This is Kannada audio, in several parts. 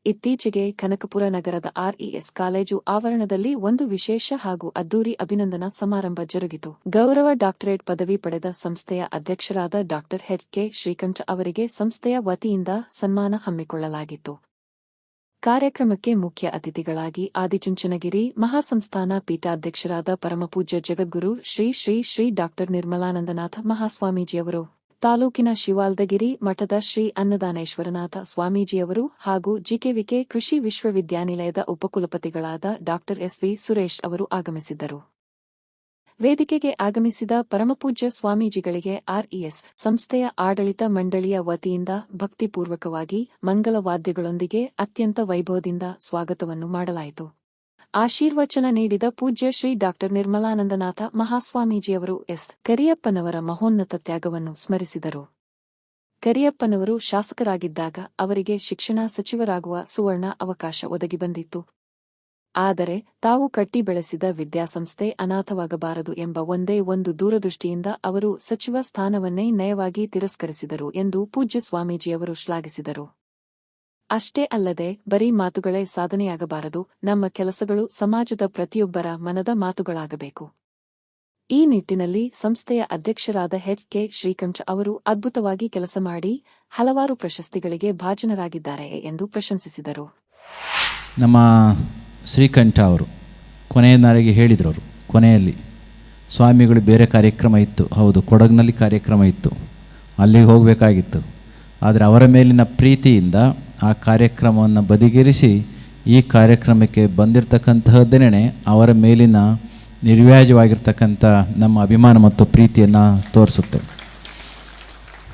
ಇತ್ತೀಚೆಗೆ ಕನಕಪುರ ನಗರದ ಆರ್ಇಎಸ್ ಕಾಲೇಜು ಆವರಣದಲ್ಲಿ ಒಂದು ವಿಶೇಷ ಹಾಗೂ ಅದ್ದೂರಿ ಅಭಿನಂದನಾ ಸಮಾರಂಭ ಜರುಗಿತು. ಗೌರವ ಡಾಕ್ಟರೇಟ್ ಪದವಿ ಪಡೆದ ಸಂಸ್ಥೆಯ ಅಧ್ಯಕ್ಷರಾದ ಡಾ ಎಚ್.ಕೆ. ಶ್ರೀಕಂಠ ಅವರಿಗೆ ಸಂಸ್ಥೆಯ ವತಿಯಿಂದ ಸನ್ಮಾನ ಹಮ್ಮಿಕೊಳ್ಳಲಾಗಿತ್ತು. ಕಾರ್ಯಕ್ರಮಕ್ಕೆ ಮುಖ್ಯ ಅತಿಥಿಗಳಾಗಿ ಆದಿಚುಂಚನಗಿರಿ ಮಹಾಸಂಸ್ಥಾನ ಪೀಠಾಧ್ಯಕ್ಷರಾದ ಪರಮಪೂಜ್ಯ ಜಗದ್ಗುರು ಶ್ರೀ ಶ್ರೀ ಶ್ರೀ ಡಾ ನಿರ್ಮಲಾನಂದನಾಥ ಮಹಾಸ್ವಾಮೀಜಿಯವರು, ತಾಲೂಕಿನ ಶಿವಾಲ್ದಗಿರಿ ಮಠದ ಶ್ರೀ ಅನ್ನದಾನೇಶ್ವರನಾಥ ಸ್ವಾಮೀಜಿಯವರು ಹಾಗೂ ಜಿಕೆವಿಕೆ ಕೃಷಿ ವಿಶ್ವವಿದ್ಯಾನಿಲಯದ ಉಪಕುಲಪತಿಗಳಾದ ಡಾ ಎಸ್.ವಿ. ಸುರೇಶ್ ಅವರು ಆಗಮಿಸಿದ್ದರು. ವೇದಿಕೆಗೆ ಆಗಮಿಸಿದ ಪರಮಪೂಜ್ಯ ಸ್ವಾಮೀಜಿಗಳಿಗೆ ಆರ್ಇಎಸ್ ಸಂಸ್ಥೆಯ ಆಡಳಿತ ಮಂಡಳಿಯ ವತಿಯಿಂದ ಭಕ್ತಿಪೂರ್ವಕವಾಗಿ ಮಂಗಲವಾದ್ಯಗಳೊಂದಿಗೆ ಅತ್ಯಂತ ವೈಭವದಿಂದ ಸ್ವಾಗತವನ್ನು ಮಾಡಲಾಯಿತು. ಆಶೀರ್ವಚನ ನೀಡಿದ ಪೂಜ್ಯ ಶ್ರೀ ಡಾ ನಿರ್ಮಲಾನಂದನಾಥ ಮಹಾಸ್ವಾಮೀಜಿಯವರು ಎಸ್. ಕರಿಯಪ್ಪನವರ ಮಹೋನ್ನತ ತ್ಯಾಗವನ್ನು ಸ್ಮರಿಸಿದರು. ಕರಿಯಪ್ಪನವರು ಶಾಸಕರಾಗಿದ್ದಾಗ ಅವರಿಗೆ ಶಿಕ್ಷಣ ಸಚಿವರಾಗುವ ಸುವರ್ಣ ಅವಕಾಶ ಒದಗಿ ಬಂದಿತ್ತು. ಆದರೆ ತಾವು ಕಟ್ಟಿ ಬೆಳೆಸಿದ ವಿದ್ಯಾಸಂಸ್ಥೆ ಅನಾಥವಾಗಬಾರದು ಎಂಬ ಒಂದೇ ಒಂದು ದೂರದೃಷ್ಟಿಯಿಂದ ಅವರು ಸಚಿವ ಸ್ಥಾನವನ್ನೇ ನಯವಾಗಿ ತಿರಸ್ಕರಿಸಿದರು ಎಂದು ಪೂಜ್ಯ ಸ್ವಾಮೀಜಿಯವರು ಶ್ಲಾಘಿಸಿದರು. ಅಷ್ಟೇ ಅಲ್ಲದೆ ಬರೀ ಮಾತುಗಳೇ ಸಾಧನೆಯಾಗಬಾರದು, ನಮ್ಮ ಕೆಲಸಗಳು ಸಮಾಜದ ಪ್ರತಿಯೊಬ್ಬರ ಮನದ ಮಾತುಗಳಾಗಬೇಕು. ಈ ನಿಟ್ಟಿನಲ್ಲಿ ಸಂಸ್ಥೆಯ ಅಧ್ಯಕ್ಷರಾದ ಎಚ್.ಕೆ. ಶ್ರೀಕಂಠ ಅವರು ಅದ್ಭುತವಾಗಿ ಕೆಲಸ ಮಾಡಿ ಹಲವಾರು ಪ್ರಶಸ್ತಿಗಳಿಗೆ ಭಾಜನರಾಗಿದ್ದಾರೆ ಎಂದು ಪ್ರಶಂಸಿಸಿದರು. ನಮ್ಮ ಶ್ರೀಕಂಠ ಅವರು ಕೊನೆಯದಾಗಿ ಹೇಳಿದರು. ಅವರು ಕೊನೆಯಲ್ಲಿ ಸ್ವಾಮಿಗಳು ಬೇರೆ ಕಾರ್ಯಕ್ರಮ ಇತ್ತು, ಹೌದು ಕೊಡಗಿನಲ್ಲಿ ಕಾರ್ಯಕ್ರಮ ಇತ್ತು, ಅಲ್ಲಿಗೆ ಹೋಗಬೇಕಾಗಿತ್ತು. ಆದರೆ ಅವರ ಮೇಲಿನ ಪ್ರೀತಿಯಿಂದ ಆ ಕಾರ್ಯಕ್ರಮವನ್ನು ಬದಿಗಿರಿಸಿ ಈ ಕಾರ್ಯಕ್ರಮಕ್ಕೆ ಬಂದಿರತಕ್ಕಂತಹದ್ದೇನೆ ಅವರ ಮೇಲಿನ ನಿರ್ವ್ಯಾಜವಾಗಿರ್ತಕ್ಕಂಥ ನಮ್ಮ ಅಭಿಮಾನ ಮತ್ತು ಪ್ರೀತಿಯನ್ನು ತೋರಿಸುತ್ತೆ.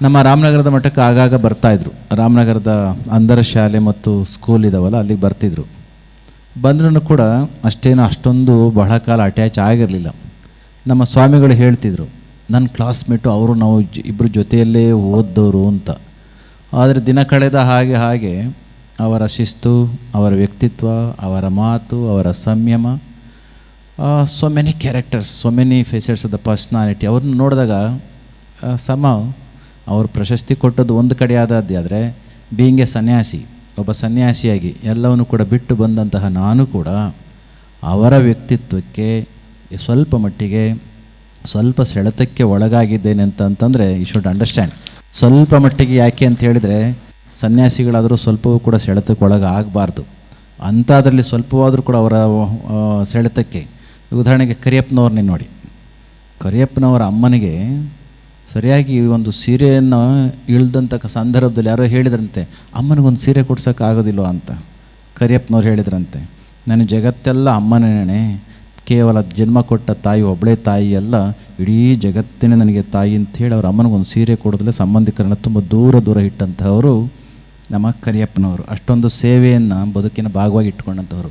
ನಮ್ಮ ರಾಮನಗರದ ಮಠಕ್ಕೆ ಆಗಾಗ ಬರ್ತಾಯಿದ್ರು. ರಾಮನಗರದ ಅಂಧರ ಶಾಲೆ ಮತ್ತು ಸ್ಕೂಲ್ ಇದಾವಲ್ಲ, ಅಲ್ಲಿಗೆ ಬರ್ತಿದ್ರು. ಬಂದ್ರೂ ಕೂಡ ಅಷ್ಟೊಂದು ಬಹಳ ಕಾಲ ಅಟ್ಯಾಚ್ ಆಗಿರಲಿಲ್ಲ. ನಮ್ಮ ಸ್ವಾಮಿಗಳು ಹೇಳ್ತಿದ್ರು, ನನ್ನ ಕ್ಲಾಸ್ಮೇಟು ಅವರು, ನಾವು ಇಬ್ಬರು ಜೊತೆಯಲ್ಲೇ ಓದ್ದವರು ಅಂತ. ಆದರೆ ದಿನ ಕಳೆದ ಹಾಗೆ ಅವರ ಶಿಸ್ತು, ಅವರ ವ್ಯಕ್ತಿತ್ವ, ಅವರ ಮಾತು, ಅವರ ಸಂಯಮ, so many characters, so many facets of the personality ಅವ್ರನ್ನ ನೋಡಿದಾಗ ಅವರು ಪ್ರಶಸ್ತಿ ಕೊಟ್ಟದ್ದು ಒಂದು ಕಡೆ ಆದರೆ ಬೀಯಿಂಗ್ ಎ ಸನ್ಯಾಸಿ, ಒಬ್ಬ ಸನ್ಯಾಸಿಯಾಗಿ ಎಲ್ಲವನ್ನು ಕೂಡ ಬಿಟ್ಟು ಬಂದಂತಹ ನಾನು ಕೂಡ ಅವರ ವ್ಯಕ್ತಿತ್ವಕ್ಕೆ ಸ್ವಲ್ಪ ಮಟ್ಟಿಗೆ ಸ್ವಲ್ಪ ಸೆಳೆತಕ್ಕೆ ಒಳಗಾಗಿದ್ದೇನೆ ಅಂತಂದರೆ ಯು ಶುಡ್ ಅಂಡರ್ಸ್ಟ್ಯಾಂಡ್. ಸ್ವಲ್ಪ ಮಟ್ಟಿಗೆ ಯಾಕೆ ಅಂತ ಹೇಳಿದರೆ, ಸನ್ಯಾಸಿಗಳಾದರೂ ಸ್ವಲ್ಪವೂ ಕೂಡ ಸೆಳೆತಕ್ಕೆ ಒಳಗಾಗಬಾರ್ದು. ಅಂಥದ್ರಲ್ಲಿ ಸ್ವಲ್ಪವಾದರೂ ಕೂಡ ಅವರ ಸೆಳೆತಕ್ಕೆ, ಉದಾಹರಣೆಗೆ ಕರಿಯಪ್ಪನವ್ರನ್ನೇ ನೋಡಿ. ಕರಿಯಪ್ಪನವರ ಅಮ್ಮನಿಗೆ ಸರಿಯಾಗಿ ಒಂದು ಸೀರೆಯನ್ನು ಇಳ್ದಂಥ ಸಂದರ್ಭದಲ್ಲಿ ಯಾರೋ ಹೇಳಿದ್ರಂತೆ, ಅಮ್ಮನಿಗೊಂದು ಸೀರೆ ಕೊಡ್ಸೋಕ್ಕಾಗೋದಿಲ್ವ ಅಂತ ಕರಿಯಪ್ಪನವ್ರು ಹೇಳಿದ್ರಂತೆ. ನಾನು ಜಗತ್ತೆಲ್ಲ ಅಮ್ಮನೇ, ಕೇವಲ ಜನ್ಮ ಕೊಟ್ಟ ತಾಯಿ ಒಬ್ಬಳೇ ತಾಯಿ ಅಲ್ಲ, ಇಡೀ ಜಗತ್ತಿನ ನನಗೆ ತಾಯಿ ಅಂಥೇಳಿ ಅವ್ರ ಅಮ್ಮನಿಗೊಂದು ಸೀರೆ ಕೊಡೋದಲ್ಲೇ ಸಂಬಂಧಿಕರನ್ನು ತುಂಬ ದೂರ ಇಟ್ಟಂಥವರು ನಮ್ಮ ಕರಿಯಪ್ಪನವರು. ಅಷ್ಟೊಂದು ಸೇವೆಯನ್ನು ಬದುಕಿನ ಭಾಗವಾಗಿ ಇಟ್ಕೊಂಡಂಥವ್ರು.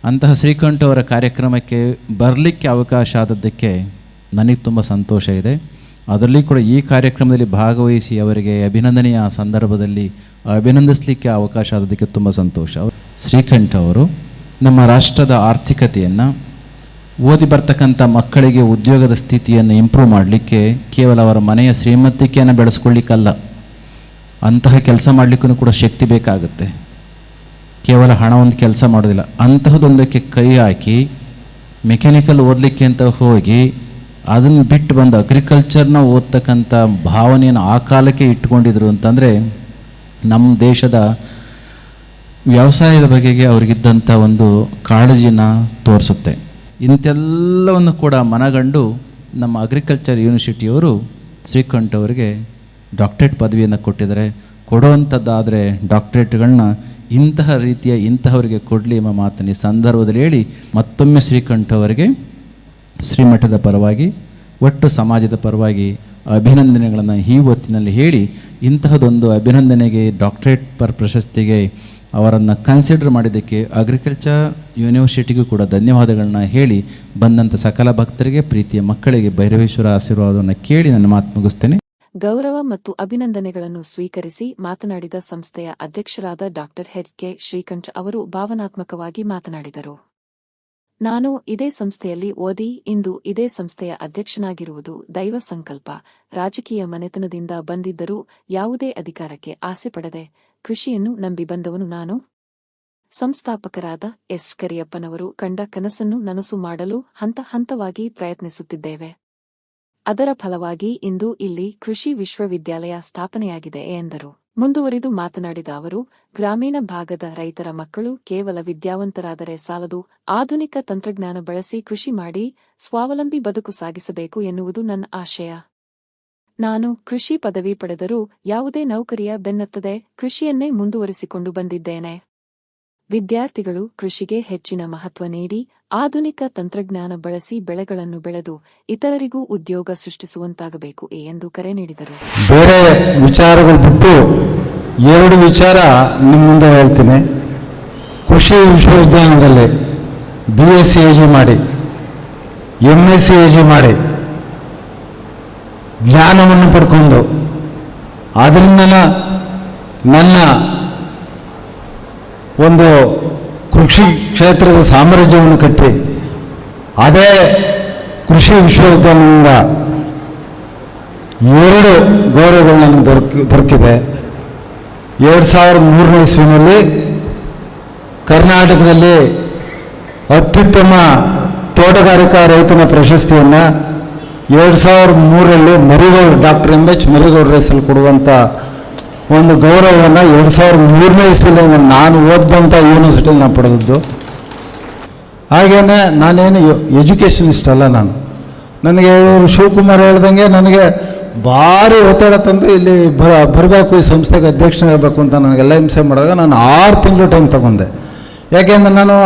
ಅಂತಹ ಶ್ರೀಕಂಠ ಅವರ ಕಾರ್ಯಕ್ರಮಕ್ಕೆ ಬರಲಿಕ್ಕೆ ಅವಕಾಶ ಆದದ್ದಕ್ಕೆ ನನಗೆ ತುಂಬ ಸಂತೋಷ ಇದೆ. ಅದರಲ್ಲಿ ಕೂಡ ಈ ಕಾರ್ಯಕ್ರಮದಲ್ಲಿ ಭಾಗವಹಿಸಿ ಅವರಿಗೆ ಅಭಿನಂದನೆಯ ಸಂದರ್ಭದಲ್ಲಿ ಅಭಿನಂದಿಸಲಿಕ್ಕೆ ಅವಕಾಶ ಆದದಕ್ಕೆ ತುಂಬ ಸಂತೋಷ. ಶ್ರೀಕಂಠ ಅವರು ನಮ್ಮ ರಾಷ್ಟ್ರದ ಆರ್ಥಿಕತೆಯನ್ನು, ಓದಿ ಬರ್ತಕ್ಕಂಥ ಮಕ್ಕಳಿಗೆ ಉದ್ಯೋಗದ ಸ್ಥಿತಿಯನ್ನು ಇಂಪ್ರೂವ್ ಮಾಡಲಿಕ್ಕೆ ಕೇವಲ ಅವರ ಮನೆಯ ಶ್ರೀಮಂತಿಕೆಯನ್ನು ಬೆಳೆಸ್ಕೊಳ್ಳಿಕ್ಕಲ್ಲ, ಅಂತಹ ಕೆಲಸ ಮಾಡಲಿಕ್ಕೂ ಕೂಡ ಶಕ್ತಿ ಬೇಕಾಗುತ್ತೆ. ಕೇವಲ ಹಣ ಒಂದು ಕೆಲಸ ಮಾಡೋದಿಲ್ಲ. ಅಂತಹದೊಂದಕ್ಕೆ ಕೈ ಹಾಕಿ ಮೆಕ್ಯಾನಿಕಲ್ ಓದಲಿಕ್ಕೆ ಅಂತ ಹೋಗಿ ಅದನ್ನು ಬಿಟ್ಟು ಬಂದು ಅಗ್ರಿಕಲ್ಚರ್ನ ಓದ್ತಕ್ಕಂಥ ಭಾವನೆಯನ್ನು ಆ ಕಾಲಕ್ಕೆ ಇಟ್ಕೊಂಡಿದ್ರು ಅಂತಂದರೆ ನಮ್ಮ ದೇಶದ ವ್ಯವಸಾಯದ ಬಗೆಗೆ ಅವ್ರಿಗಿದ್ದಂಥ ಒಂದು ಕಾಳಜಿನ ತೋರಿಸುತ್ತೆ. ಇಂಥೆಲ್ಲವನ್ನು ಕೂಡ ಮನಗಂಡು ನಮ್ಮ ಅಗ್ರಿಕಲ್ಚರ್ ಯೂನಿವರ್ಸಿಟಿಯವರು ಶ್ರೀಕಂಠ ಅವರಿಗೆ ಡಾಕ್ಟರೇಟ್ ಪದವಿಯನ್ನು ಕೊಟ್ಟಿದ್ದಾರೆ. ಕೊಡುವಂಥದ್ದಾದರೆ ಡಾಕ್ಟರೇಟ್ಗಳನ್ನ ಇಂತಹವರಿಗೆ ಕೊಡಲಿ ಎಂಬ ಮಾತನ್ನು ಈ ಸಂದರ್ಭದಲ್ಲಿ ಹೇಳಿ ಮತ್ತೊಮ್ಮೆ ಶ್ರೀಕಂಠ ಅವರಿಗೆ ಶ್ರೀಮಠದ ಪರವಾಗಿ, ಒಟ್ಟು ಸಮಾಜದ ಪರವಾಗಿ ಅಭಿನಂದನೆಗಳನ್ನು ಈ ಹೊತ್ತಿನಲ್ಲಿ ಹೇಳಿ, ಇಂತಹದೊಂದು ಅಭಿನಂದನೆಗೆ ಡಾಕ್ಟರೇಟ್ ಪ್ರಶಸ್ತಿಗೆ ಅವರನ್ನು ಕನ್ಸಿಡರ್ ಮಾಡಿದ್ದಕ್ಕೆ ಅಗ್ರಿಕಲ್ಚರ್ ಯೂನಿವರ್ಸಿಟಿಗೂ ಕೂಡ ಧನ್ಯವಾದಗಳನ್ನ ಹೇಳಿ, ಬಂದಂಥ ಸಕಲ ಭಕ್ತರಿಗೆ, ಪ್ರೀತಿಯ ಮಕ್ಕಳಿಗೆ ಭೈರವೇಶ್ವರ ಆಶೀರ್ವಾದವನ್ನು ಕೇಳಿ ನನ್ನ ಮಾತು ಮುಗಿಸ್ತೇನೆ. ಗೌರವ ಮತ್ತು ಅಭಿನಂದನೆಗಳನ್ನು ಸ್ವೀಕರಿಸಿ ಮಾತನಾಡಿದ ಸಂಸ್ಥೆಯ ಅಧ್ಯಕ್ಷರಾದ ಡಾ ಎಚ್.ಕೆ. ಶ್ರೀಕಂಠ ಅವರು ಭಾವನಾತ್ಮಕವಾಗಿ ಮಾತನಾಡಿದರು. ನಾನು ಇದೇ ಸಂಸ್ಥೆಯಲ್ಲಿ ಓದಿ ಇಂದು ಇದೇ ಸಂಸ್ಥೆಯ ಅಧ್ಯಕ್ಷನಾಗಿರುವುದು ದೈವ ಸಂಕಲ್ಪ. ರಾಜಕೀಯ ಮನೆತನದಿಂದ ಬಂದಿದ್ದರೂ ಯಾವುದೇ ಅಧಿಕಾರಕ್ಕೆ ಆಸೆ ಪಡದೆ ಕೃಷಿಯನ್ನು ನಂಬಿ ಬಂದವನು ನಾನು. ಸಂಸ್ಥಾಪಕರಾದ ಎಸ್ ಕರಿಯಪ್ಪನವರು ಕಂಡ ಕನಸನ್ನು ನನಸು ಮಾಡಲು ಹಂತವಾಗಿ ಪ್ರಯತ್ನಿಸುತ್ತಿದ್ದೇವೆ. ಅದರ ಫಲವಾಗಿ ಇಂದು ಇಲ್ಲಿ ಕೃಷಿ ವಿಶ್ವವಿದ್ಯಾಲಯ ಸ್ಥಾಪನೆಯಾಗಿದೆ ಎಂದರು. ಮುಂದುವರಿದು ಮಾತನಾಡಿದ ಅವರು, ಗ್ರಾಮೀಣ ಭಾಗದ ರೈತರ ಮಕ್ಕಳು ಕೇವಲ ವಿದ್ಯಾವಂತರಾದರೆ ಸಾಲದು, ಆಧುನಿಕ ತಂತ್ರಜ್ಞಾನ ಬಳಸಿ ಕೃಷಿ ಮಾಡಿ ಸ್ವಾವಲಂಬಿ ಬದುಕು ಸಾಗಿಸಬೇಕು ಎನ್ನುವುದು ನನ್ನ ಆಶಯ. ನಾನು ಕೃಷಿ ಪದವಿ ಪಡೆದರೂ ಯಾವುದೇ ನೌಕರಿಯ ಬೆನ್ನತ್ತದೆ ಕೃಷಿಯನ್ನೇ ಮುಂದುವರಿಸಿಕೊಂಡು ಬಂದಿದ್ದೇನೆ. ವಿದ್ಯಾರ್ಥಿಗಳು ಕೃಷಿಗೆ ಹೆಚ್ಚಿನ ಮಹತ್ವ ನೀಡಿ ಆಧುನಿಕ ತಂತ್ರಜ್ಞಾನ ಬಳಸಿ ಬೆಳೆಗಳನ್ನು ಬೆಳೆದು ಇತರರಿಗೂ ಉದ್ಯೋಗ ಸೃಷ್ಟಿಸುವಂತಾಗಬೇಕು ಎಂದು ಕರೆ ನೀಡಿದರು. ಬೇರೆ ವಿಚಾರಗಳು ಬಿಟ್ಟು 2 ವಿಚಾರ ನಿಮ್ಮ ಮುಂದೆ ಹೇಳ್ತೀನಿ. ಕೃಷಿ ವಿಶ್ವವಿದ್ಯಾಲಯದಲ್ಲಿ BSc AG ಮಾಡಿ, MSc AG ಮಾಡಿ ಜ್ಞಾನವನ್ನು ಪಡ್ಕೊಂಡು ಅದರಿಂದ ನನ್ನ ಒಂದು ಕೃಷಿ ಕ್ಷೇತ್ರದ ಸಾಮ್ರಾಜ್ಯವನ್ನು ಕಟ್ಟಿ ಅದೇ ಕೃಷಿ ವಿಶ್ವವಿದ್ಯಾಲಯದಿಂದ 2 ಗೌರವಗಳು ನನಗೆ ದೊರಕಿದೆ. 2003ನೇ ಇಸ್ವಿನಲ್ಲಿ ಕರ್ನಾಟಕದಲ್ಲಿ ಅತ್ಯುತ್ತಮ ತೋಟಗಾರಿಕಾ ರೈತನ ಪ್ರಶಸ್ತಿಯನ್ನು 2003ರಲ್ಲಿ ಡಾಕ್ಟರ್ MH ಮರಿಗೌಡ ಹೆಸರಲ್ಲಿ ಕೊಡುವಂಥ ಒಂದು ಗೌರವವನ್ನು 2003ನೇ ಇಸ್ವಿಯಲ್ಲಿ ನಾನು ಓದಿದಂಥ ಯೂನಿವರ್ಸಿಟಿಯಲ್ಲಿ ನಾನು ಪಡೆದದ್ದು. ಹಾಗೇನೆ ನಾನೇನು ಎಜುಕೇಷನಿಸ್ಟ್ ಅಲ್ಲ. ನನಗೆ ಶಿವಕುಮಾರ್ ಹೇಳ್ದಂಗೆ ನನಗೆ ಭಾರಿ ಒತ್ತಡ ತಂದು ಇಲ್ಲಿ ಬರಬೇಕು, ಈ ಸಂಸ್ಥೆಗೆ ಅಧ್ಯಕ್ಷನಾಗಬೇಕು ಅಂತ ನನಗೆಲ್ಲ ಹಿಂಸೆ ಮಾಡಿದಾಗ ನಾನು 6 ತಿಂಗಳು ಟೈಮ್ ತಗೊಂಡೆ. ಯಾಕೆಂದರೆ ನಾನು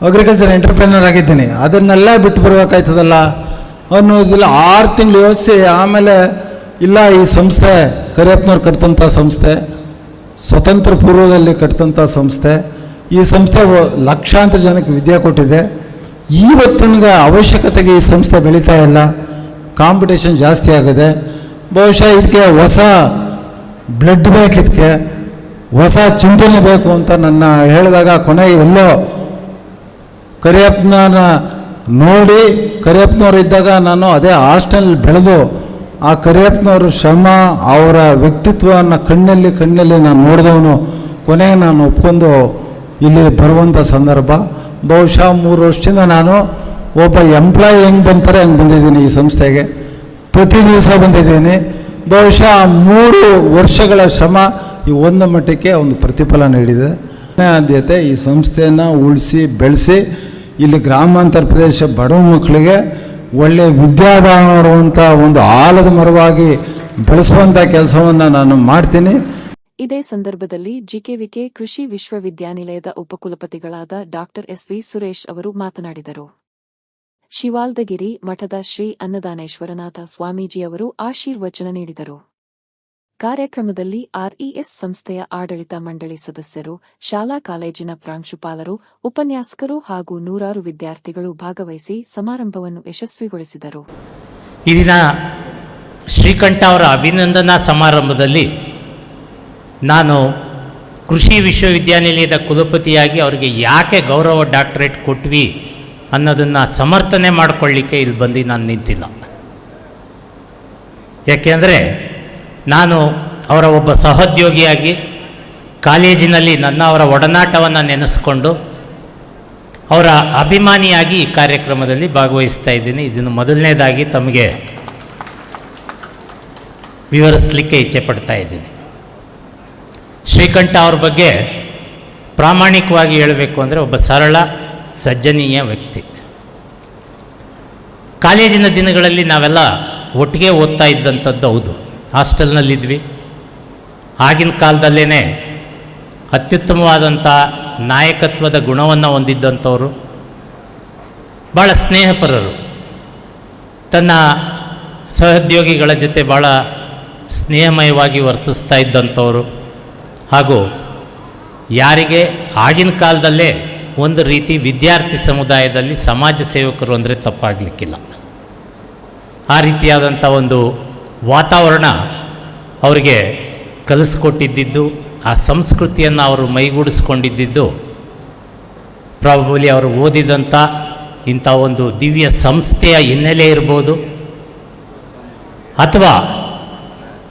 ಅಗ್ರಿಕಲ್ಚರ್ ಎಂಟರ್ಪ್ರಿನರ್ ಆಗಿದ್ದೀನಿ, ಅದನ್ನೆಲ್ಲ ಬಿಟ್ಟು ಬರಬೇಕಾಯ್ತದಲ್ಲ ಅನ್ನೋದಿಲ್ಲ. 6 ತಿಂಗಳು ಯೋಚಿಸಿ ಆಮೇಲೆ ಇಲ್ಲ, ಈ ಸಂಸ್ಥೆ ಕರಿಯಪ್ಪನವ್ರು ಕಟ್ಟಿದಂಥ ಸಂಸ್ಥೆ, ಸ್ವತಂತ್ರ ಪೂರ್ವದಲ್ಲಿ ಕಟ್ಟಿದಂಥ ಸಂಸ್ಥೆ, ಈ ಸಂಸ್ಥೆ ಲಕ್ಷಾಂತರ ಜನಕ್ಕೆ ವಿದ್ಯೆ ಕೊಟ್ಟಿದೆ. ಇವತ್ತಿನ ಅವಶ್ಯಕತೆಗೆ ಈ ಸಂಸ್ಥೆ ಬೆಳೀತಾ ಇಲ್ಲ, ಕಾಂಪಿಟೇಷನ್ ಜಾಸ್ತಿ ಆಗಿದೆ. ಬಹುಶಃ ಇದಕ್ಕೆ ಹೊಸ ಬ್ಲಡ್ ಬೇಕು, ಇದಕ್ಕೆ ಹೊಸ ಚಿಂತನೆ ಬೇಕು ಅಂತ ನನ್ನ ಹೇಳಿದಾಗ ಕೊನೆಗೆ ಎಲ್ಲೋ ಕರಿಯಪ್ಪನ ನೋಡಿ, ಕರಿಯಪ್ಪನವ್ರು ಇದ್ದಾಗ ನಾನು ಅದೇ ಹಾಸ್ಟೆಲ್ ಬೆಳೆದು ಆ ಕರಿಯಪ್ಪನವ್ರ ಶ್ರಮ, ಅವರ ವ್ಯಕ್ತಿತ್ವವನ್ನು ಕಣ್ಣಲ್ಲಿ ನಾನು ನೋಡಿದವನು. ಕೊನೆಗೆ ನಾನು ಒಪ್ಕೊಂಡು ಇಲ್ಲಿ ಬರುವಂಥ ಸಂದರ್ಭ. ಬಹುಶಃ 3 ವರ್ಷದಿಂದ ನಾನು ಒಬ್ಬ ಎಂಪ್ಲಾಯಿ ಹೆಂಗೆ ಬಂತಾರೆ ಹಂಗೆ ಬಂದಿದ್ದೀನಿ ಈ ಸಂಸ್ಥೆಗೆ, ಪ್ರತಿ ದಿವಸ ಬಂದಿದ್ದೀನಿ. ಬಹುಶಃ 3 ವರ್ಷಗಳ ಶ್ರಮ ಈ ಒಂದು ಮಟ್ಟಕ್ಕೆ ಒಂದು ಪ್ರತಿಫಲ ನೀಡಿದೆ. ಆದ್ಯತೆ ಈ ಸಂಸ್ಥೆಯನ್ನು ಉಳಿಸಿ ಬೆಳೆಸಿ ಇಲ್ಲಿ ಗ್ರಾಮಾಂತರ ಪ್ರದೇಶ ಬಡ ಮಕ್ಕಳಿಗೆ ಒಳ್ಳೆಯ ವಿದ್ಯಾದಾನ ಮಾಡುವಂಥ ಒಂದು ಆಲದ ಮರವಾಗಿ ಬೆಳೆಸುವಂಥ ಕೆಲಸವನ್ನು ನಾನು ಮಾಡ್ತೀನಿ. ಇದೇ ಸಂದರ್ಭದಲ್ಲಿ ಜಿಕೆವಿಕೆ ಕೃಷಿ ವಿಶ್ವವಿದ್ಯಾನಿಲಯದ ಉಪಕುಲಪತಿಗಳಾದ ಡಾಕ್ಟರ್ SV ಸುರೇಶ್ ಅವರು ಮಾತನಾಡಿದರು. ಶಿವಾಲ್ದಗಿರಿ ಮಠದ ಶ್ರೀ ಅನ್ನದಾನೇಶ್ವರನಾಥ ಸ್ವಾಮೀಜಿಯವರು ಆಶೀರ್ವಚನ ನೀಡಿದರು. ಕಾರ್ಯಕ್ರಮದಲ್ಲಿ RES ಸಂಸ್ಥೆಯ ಆಡಳಿತ ಮಂಡಳಿ ಸದಸ್ಯರು, ಶಾಲಾ ಕಾಲೇಜಿನ ಪ್ರಾಂಶುಪಾಲರು, ಉಪನ್ಯಾಸಕರು ಹಾಗೂ ನೂರಾರು ವಿದ್ಯಾರ್ಥಿಗಳು ಭಾಗವಹಿಸಿ ಸಮಾರಂಭವನ್ನು ಯಶಸ್ವಿಗೊಳಿಸಿದರು. ಈ ದಿನ ಶ್ರೀಕಂಠ ಅವರ ಅಭಿನಂದನಾ ಸಮಾರಂಭದಲ್ಲಿ ನಾನು ಕೃಷಿ ವಿಶ್ವವಿದ್ಯಾನಿಲಯದ ಕುಲಪತಿಯಾಗಿ ಅವರಿಗೆ ಯಾಕೆ ಗೌರವ ಡಾಕ್ಟರೇಟ್ ಕೊಟ್ವಿ ಅನ್ನೋದನ್ನು ಸಮರ್ಥನೆ ಮಾಡಿಕೊಳ್ಳಿಕ್ಕೆ ಇಲ್ಲಿ ಬಂದು ನಾನು ನಿಂತಿಲ್ಲ. ಯಾಕೆಂದರೆ ನಾನು ಅವರ ಒಬ್ಬ ಸಹೋದ್ಯೋಗಿಯಾಗಿ ಕಾಲೇಜಿನಲ್ಲಿ ಅವರ ಒಡನಾಟವನ್ನು ನೆನೆಸ್ಕೊಂಡು ಅವರ ಅಭಿಮಾನಿಯಾಗಿ ಈ ಕಾರ್ಯಕ್ರಮದಲ್ಲಿ ಭಾಗವಹಿಸ್ತಾ ಇದ್ದೀನಿ. ಇದನ್ನು ಮೊದಲನೇದಾಗಿ ತಮಗೆ ವಿವರಿಸಲಿಕ್ಕೆ ಇಚ್ಛೆ ಪಡ್ತಾ ಇದ್ದೀನಿ. ಶ್ರೀಕಂಠ ಅವ್ರ ಬಗ್ಗೆ ಪ್ರಾಮಾಣಿಕವಾಗಿ ಹೇಳಬೇಕು ಅಂದರೆ ಒಬ್ಬ ಸರಳ ಸಜ್ಜನೀಯ ವ್ಯಕ್ತಿ. ಕಾಲೇಜಿನ ದಿನಗಳಲ್ಲಿ ನಾವೆಲ್ಲ ಒಟ್ಟಿಗೆ ಓದ್ತಾ ಇದ್ದಂಥದ್ದು ಹೌದು, ಹಾಸ್ಟೆಲ್ನಲ್ಲಿದ್ವಿ. ಆಗಿನ ಕಾಲದಲ್ಲೇ ಅತ್ಯುತ್ತಮವಾದಂಥ ನಾಯಕತ್ವದ ಗುಣವನ್ನು ಹೊಂದಿದ್ದಂಥವರು, ಭಾಳ ಸ್ನೇಹಪರರು, ತನ್ನ ಸಹೋದ್ಯೋಗಿಗಳ ಜೊತೆ ಭಾಳ ಸ್ನೇಹಮಯವಾಗಿ ವರ್ತಿಸ್ತಾ ಇದ್ದಂಥವರು, ಹಾಗೂ ಯಾರಿಗೆ ಆಗಿನ ಕಾಲದಲ್ಲೇ ಒಂದು ರೀತಿ ವಿದ್ಯಾರ್ಥಿ ಸಮುದಾಯದಲ್ಲಿ ಸಮಾಜ ಸೇವಕರು ಅಂದರೆ ತಪ್ಪಾಗಲಿಕ್ಕಿಲ್ಲ. ಆ ರೀತಿಯಾದಂಥ ಒಂದು ವಾತಾವರಣ ಅವರಿಗೆ ಕಲಿಸ್ಕೊಟ್ಟಿದ್ದು, ಆ ಸಂಸ್ಕೃತಿಯನ್ನು ಅವರು ಮೈಗೂಡಿಸ್ಕೊಂಡಿದ್ದು ಪ್ರಾಬಬ್ಲಿ ಅವರು ಓದಿದಂಥ ಇಂಥ ಒಂದು ದಿವ್ಯ ಸಂಸ್ಥೆಯ ಹಿನ್ನೆಲೆ ಇರ್ಬೋದು, ಅಥವಾ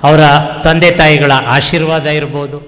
ಅವರ ತಂದೆ ತಾಯಿಗಳ ಆಶೀರ್ವಾದ ಇರ್ಬೋದು.